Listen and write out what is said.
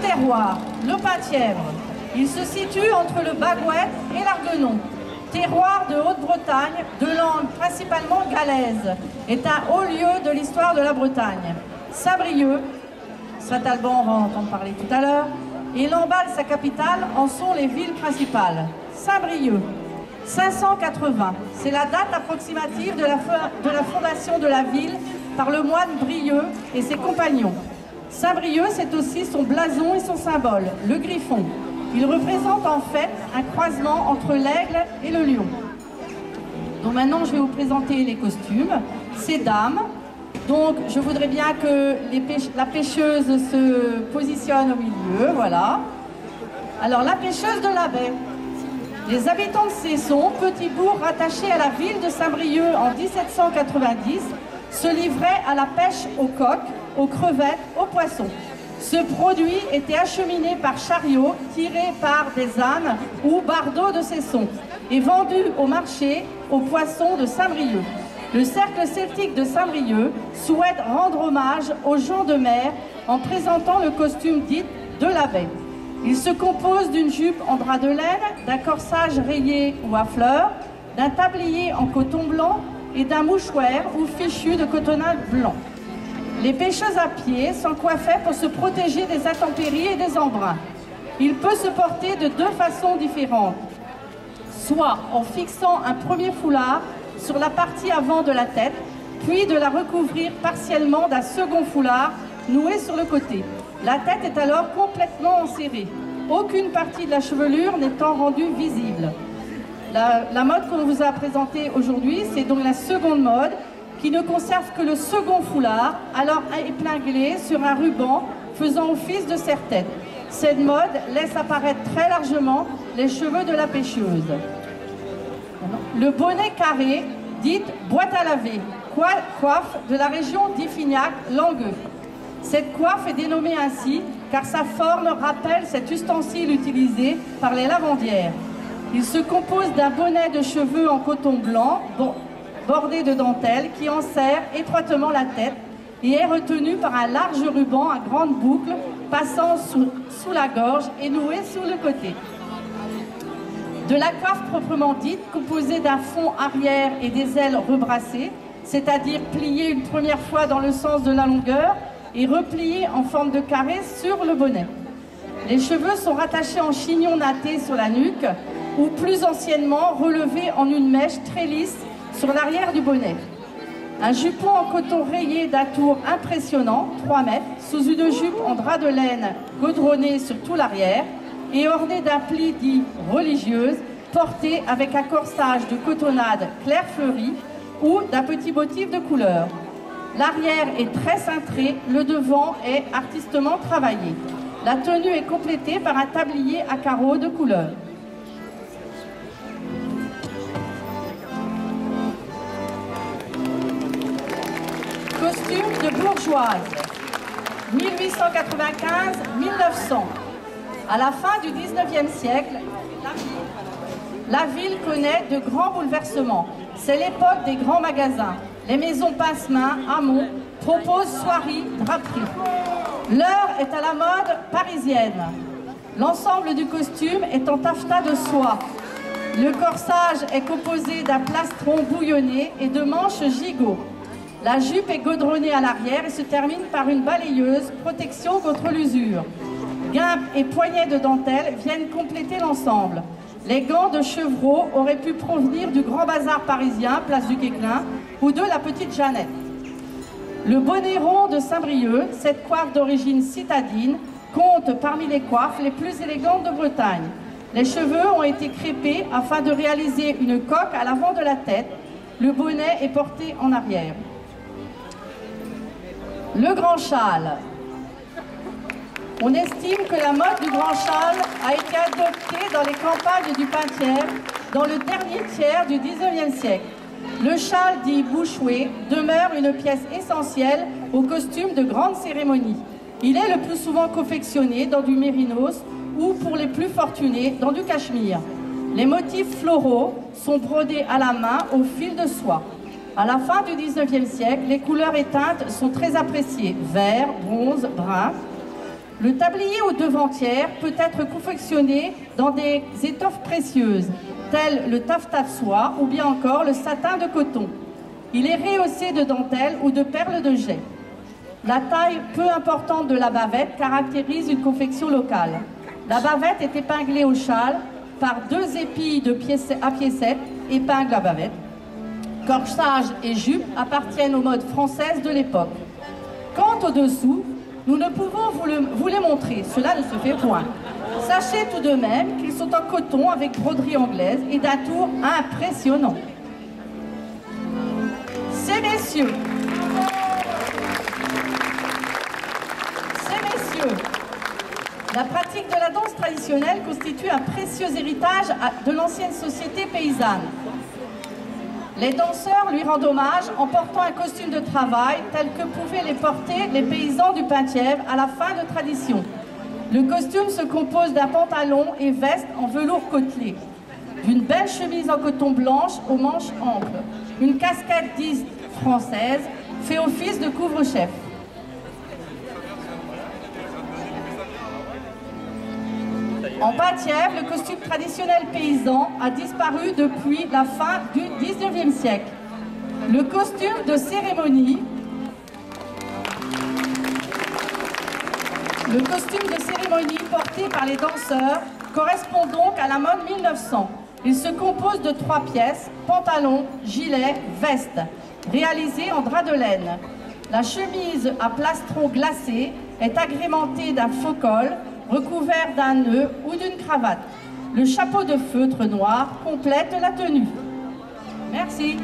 terroir, le Penthièvre. Il se situe entre le Bagouet et l'Arguenon. Terroir de Haute-Bretagne, de langue principalement galaise, est un haut lieu de l'histoire de la Bretagne. Saint-Brieuc, Saint-Alban, on va en entendre parler tout à l'heure, et Lamballe, sa capitale, en sont les villes principales. Saint-Brieuc, 580, c'est la date approximative de la fondation de la ville par le moine Brieuc et ses compagnons. Saint-Brieuc, c'est aussi son blason et son symbole, le griffon. Il représente en fait un croisement entre l'aigle et le lion. Donc maintenant, je vais vous présenter les costumes. Ces dames. Donc, je voudrais bien que la pêcheuse se positionne au milieu, voilà. Alors, la pêcheuse de la baie. Les habitants de Cesson, petit bourg rattaché à la ville de Saint-Brieuc en 1790, se livraient à la pêche aux coques, aux crevettes, aux poissons. Ce produit était acheminé par chariot, tiré par des ânes ou bardeaux de Cesson, et vendu au marché aux poissons de Saint-Brieuc. Le cercle celtique de Saint-Brieuc souhaite rendre hommage aux gens de mer en présentant le costume dit de la baie. Il se compose d'une jupe en drap de laine, d'un corsage rayé ou à fleurs, d'un tablier en coton blanc et d'un mouchoir ou fichu de cotonnade blanc. Les pêcheuses à pied sont coiffées pour se protéger des intempéries et des embruns. Il peut se porter de deux façons différentes, soit en fixant un premier foulard sur la partie avant de la tête, puis de la recouvrir partiellement d'un second foulard noué sur le côté. La tête est alors complètement enserrée, aucune partie de la chevelure n'étant rendue visible. La mode qu'on vous a présentée aujourd'hui, c'est donc la seconde mode, qui ne conserve que le second foulard, alors épinglé sur un ruban faisant office de serre-tête. Cette mode laisse apparaître très largement les cheveux de la pêcheuse. Le bonnet carré, dite boîte à laver, coiffe de la région d'Iffignac-Langueux. Cette coiffe est dénommée ainsi car sa forme rappelle cet ustensile utilisé par les lavandières. Il se compose d'un bonnet de cheveux en coton blanc, bordé de dentelle, qui enserre étroitement la tête et est retenu par un large ruban à grande boucle passant sous la gorge et noué sur le côté. De la coiffe proprement dite, composée d'un fond arrière et des ailes rebrassées, c'est-à-dire pliées une première fois dans le sens de la longueur et repliées en forme de carré sur le bonnet. Les cheveux sont rattachés en chignon natté sur la nuque ou plus anciennement relevés en une mèche très lisse sur l'arrière du bonnet. Un jupon en coton rayé d'un tour impressionnant, 3 mètres, sous une jupe en drap de laine gaudronnée sur tout l'arrière et orné d'un pli dit religieuse, porté avec un corsage de cotonnade clair fleuri ou d'un petit motif de couleur. L'arrière est très cintré, le devant est artistement travaillé. La tenue est complétée par un tablier à carreaux de couleur. Costume de bourgeoise, 1895-1900. À la fin du 19e siècle, la ville connaît de grands bouleversements. C'est l'époque des grands magasins. Les maisons pince-main, Hamon, proposent soieries, draperies. L'heure est à la mode parisienne. L'ensemble du costume est en taffetas de soie. Le corsage est composé d'un plastron bouillonné et de manches gigot. La jupe est gaudronnée à l'arrière et se termine par une balayeuse, protection contre l'usure. Guimpe et poignets de dentelle viennent compléter l'ensemble. Les gants de chevreau auraient pu provenir du Grand Bazar parisien, place du Quéclin, ou de la Petite Jeannette. Le bonnet rond de Saint-Brieuc, cette coiffe d'origine citadine, compte parmi les coiffes les plus élégantes de Bretagne. Les cheveux ont été crêpés afin de réaliser une coque à l'avant de la tête. Le bonnet est porté en arrière. Le grand châle. On estime que la mode du grand châle a été adoptée dans les campagnes du Penthièvre dans le dernier tiers du 19e siècle. Le châle dit bouchoué demeure une pièce essentielle au costume de grande cérémonie. Il est le plus souvent confectionné dans du mérinos ou, pour les plus fortunés, dans du cachemire. Les motifs floraux sont brodés à la main au fil de soie. À la fin du 19e siècle, les couleurs éteintes sont très appréciées, vert, bronze, brun. Le tablier ou devantière peut être confectionné dans des étoffes précieuses, telles le taffetas de soie ou bien encore le satin de coton. Il est rehaussé de dentelle ou de perles de jet. La taille peu importante de la bavette caractérise une confection locale. La bavette est épinglée au châle par 2 épis à piécettes, épingle à bavette. Corsage et jupe appartiennent aux modes françaises de l'époque. Quant au-dessous, nous ne pouvons vous les montrer, cela ne se fait point. Sachez tout de même qu'ils sont en coton avec broderie anglaise et d'un tour impressionnant. Ces messieurs, la pratique de la danse traditionnelle constitue un précieux héritage de l'ancienne société paysanne. Les danseurs lui rendent hommage en portant un costume de travail tel que pouvaient les porter les paysans du Penthièvre à la fin de tradition. Le costume se compose d'un pantalon et veste en velours côtelé, d'une belle chemise en coton blanche aux manches amples. Une casquette dite française fait office de couvre-chef. En Penthièvre, le costume traditionnel paysan a disparu depuis la fin du XIXe siècle. Le costume de cérémonie porté par les danseurs correspond donc à la mode 1900. Il se compose de 3 pièces, pantalon, gilet, veste, réalisées en drap de laine. La chemise à plastron glacé est agrémentée d'un faux col, recouvert d'un nœud ou d'une cravate. Le chapeau de feutre noir complète la tenue. Merci.